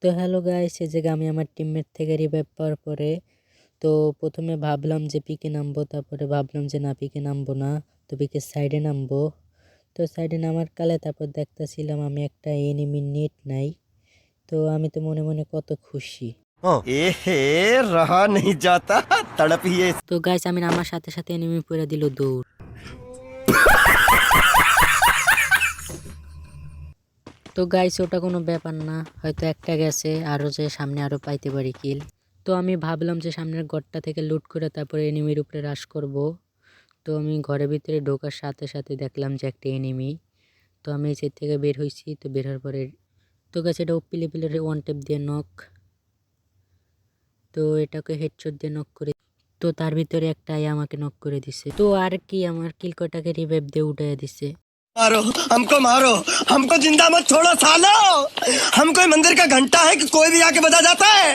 তো hello guys, এই যে আমি আমার টিমমেট থেকে রিভাইভ পাওয়ার পরে তো প্রথমে ভাবলাম যে পিকে নামবো, তারপরে ভাবলাম যে না পিকে নামবো না, তো পিকে সাইডে নামবো। তো সাইডে নামার কালে তারপর দেখতেছিলাম আমি একটা এনিমি নেট নাই। তো আমি তো মনে মনে কত খুশি। এহে রহা नहीं जाता तड़प ही है। তো গাইস আমি নামার সাথে সাথে এনিমি পড়ে দিল দৌড়। তো গাইস ওটা কোনো ব্যাপার না, হয়তো একটা গেছে, আরও যে সামনে আরও পাইতে পারি কিল। তো আমি ভাবলাম যে সামনের ঘরটা থেকে লুট করে তারপরে এনিমির উপরে রাশ করব। তো আমি ঘরের ভিতরে ঢোকার সাথে সাথে দেখলাম যে একটা এনিমি। তো আমি এর থেকে বের হয়েছি, তো বের হওয়ার পরে তো গাছ এটা ওপি লেভেলের ওয়ান টেপ দিয়ে নক। তো এটাকে হেডশট দিয়ে নক করে, তো তার ভিতরে একটা আমাকে নক করে দিছে। তো আর কি আমার কিল কটাকে রিভাইভ দিয়ে উঠাইয়া দিছে। मारो हमको जिंदा मत छोड़ो सालो। हम कोई मंदिर का घंटा है कि कोई भी आके बजा जाता है।